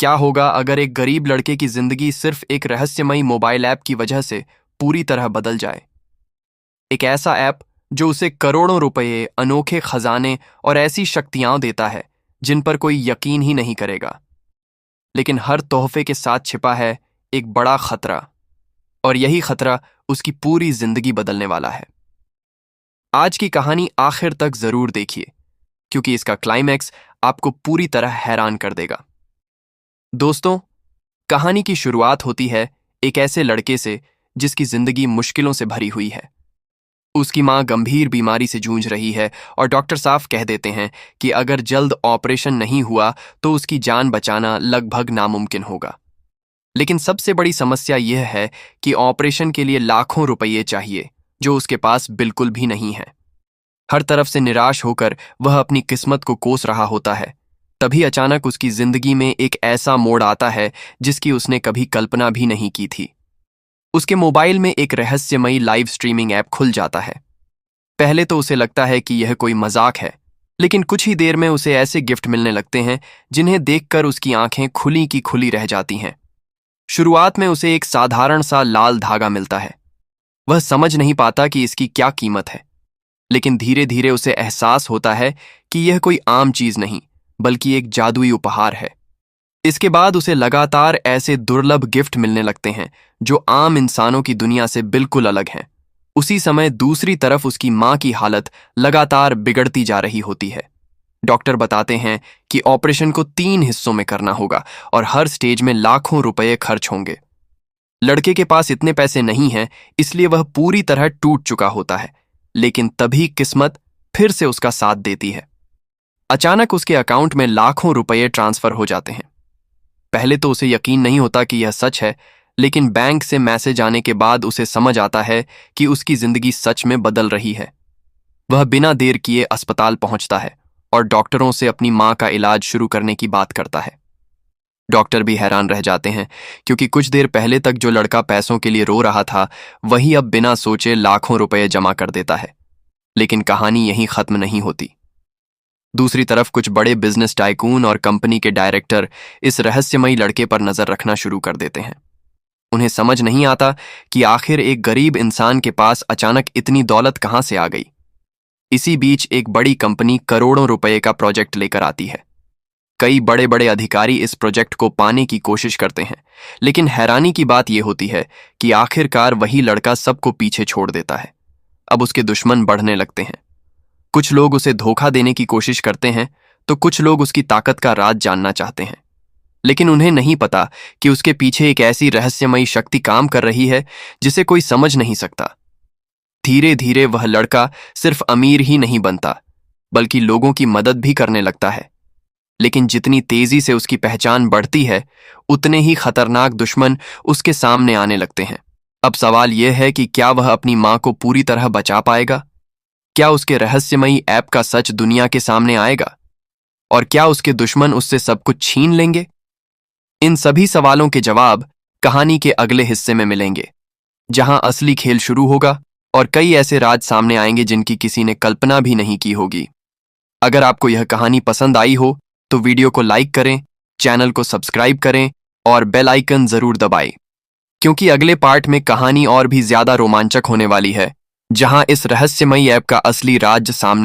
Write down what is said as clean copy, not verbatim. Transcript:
क्या होगा अगर एक गरीब लड़के की जिंदगी सिर्फ एक रहस्यमयी मोबाइल ऐप की वजह से पूरी तरह बदल जाए। एक ऐसा ऐप जो उसे करोड़ों रुपए, अनोखे खजाने और ऐसी शक्तियां देता है जिन पर कोई यकीन ही नहीं करेगा। लेकिन हर तोहफे के साथ छिपा है एक बड़ा खतरा, और यही खतरा उसकी पूरी जिंदगी बदलने वाला है। आज की कहानी आखिर तक जरूर देखिए, क्योंकि इसका क्लाइमैक्स आपको पूरी तरह हैरान कर देगा। दोस्तों, कहानी की शुरुआत होती है एक ऐसे लड़के से जिसकी जिंदगी मुश्किलों से भरी हुई है। उसकी मां गंभीर बीमारी से जूझ रही है और डॉक्टर साफ कह देते हैं कि अगर जल्द ऑपरेशन नहीं हुआ तो उसकी जान बचाना लगभग नामुमकिन होगा। लेकिन सबसे बड़ी समस्या यह है कि ऑपरेशन के लिए लाखों रुपये चाहिए, जो उसके पास बिल्कुल भी नहीं है। हर तरफ से निराश होकर वह अपनी किस्मत को कोस रहा होता है। तभी अचानक उसकी जिंदगी में एक ऐसा मोड़ आता है जिसकी उसने कभी कल्पना भी नहीं की थी। उसके मोबाइल में एक रहस्यमयी लाइव स्ट्रीमिंग ऐप खुल जाता है। पहले तो उसे लगता है कि यह कोई मजाक है, लेकिन कुछ ही देर में उसे ऐसे गिफ्ट मिलने लगते हैं जिन्हें देखकर उसकी आंखें खुली की खुली रह जाती हैं। शुरुआत में उसे एक साधारण सा लाल धागा मिलता है। वह समझ नहीं पाता कि इसकी क्या कीमत है, लेकिन धीरे धीरे उसे एहसास होता है कि यह कोई आम चीज नहीं, बल्कि एक जादुई उपहार है। इसके बाद उसे लगातार ऐसे दुर्लभ गिफ्ट मिलने लगते हैं जो आम इंसानों की दुनिया से बिल्कुल अलग हैं। उसी समय दूसरी तरफ उसकी मां की हालत लगातार बिगड़ती जा रही होती है। डॉक्टर बताते हैं कि ऑपरेशन को 3 हिस्सों में करना होगा और हर स्टेज में लाखों रुपए खर्च होंगे। लड़के के पास इतने पैसे नहीं हैं, इसलिए वह पूरी तरह टूट चुका होता है। लेकिन तभी किस्मत फिर से उसका साथ देती है। अचानक उसके अकाउंट में लाखों रुपए ट्रांसफर हो जाते हैं। पहले तो उसे यकीन नहीं होता कि यह सच है, लेकिन बैंक से मैसेज आने के बाद उसे समझ आता है कि उसकी जिंदगी सच में बदल रही है। वह बिना देर किए अस्पताल पहुंचता है और डॉक्टरों से अपनी मां का इलाज शुरू करने की बात करता है। डॉक्टर भी हैरान रह जाते हैं, क्योंकि कुछ देर पहले तक जो लड़का पैसों के लिए रो रहा था, वही अब बिना सोचे लाखों रुपए जमा कर देता है। लेकिन कहानी यहीं खत्म नहीं होती। दूसरी तरफ कुछ बड़े बिजनेस टाइकून और कंपनी के डायरेक्टर इस रहस्यमयी लड़के पर नजर रखना शुरू कर देते हैं। उन्हें समझ नहीं आता कि आखिर एक गरीब इंसान के पास अचानक इतनी दौलत कहां से आ गई। इसी बीच एक बड़ी कंपनी करोड़ों रुपए का प्रोजेक्ट लेकर आती है। कई बड़े बड़े अधिकारी इस प्रोजेक्ट को पाने की कोशिश करते हैं, लेकिन हैरानी की बात यह होती है कि आखिरकार वही लड़का सबको पीछे छोड़ देता है। अब उसके दुश्मन बढ़ने लगते हैं। कुछ लोग उसे धोखा देने की कोशिश करते हैं, तो कुछ लोग उसकी ताकत का राज जानना चाहते हैं। लेकिन उन्हें नहीं पता कि उसके पीछे एक ऐसी रहस्यमयी शक्ति काम कर रही है जिसे कोई समझ नहीं सकता। धीरे धीरे वह लड़का सिर्फ अमीर ही नहीं बनता, बल्कि लोगों की मदद भी करने लगता है। लेकिन जितनी तेजी से उसकी पहचान बढ़ती है, उतने ही खतरनाक दुश्मन उसके सामने आने लगते हैं। अब सवाल यह है कि क्या वह अपनी मां को पूरी तरह बचा पाएगा? क्या उसके रहस्यमयी ऐप का सच दुनिया के सामने आएगा? और क्या उसके दुश्मन उससे सब कुछ छीन लेंगे? इन सभी सवालों के जवाब कहानी के अगले हिस्से में मिलेंगे, जहां असली खेल शुरू होगा और कई ऐसे राज सामने आएंगे जिनकी किसी ने कल्पना भी नहीं की होगी। अगर आपको यह कहानी पसंद आई हो तो वीडियो को लाइक करें, चैनल को सब्सक्राइब करें और बेल आइकन जरूर दबाएं, क्योंकि अगले पार्ट में कहानी और भी ज्यादा रोमांचक होने वाली है, जहां इस रहस्यमयी ऐप का असली राज सामने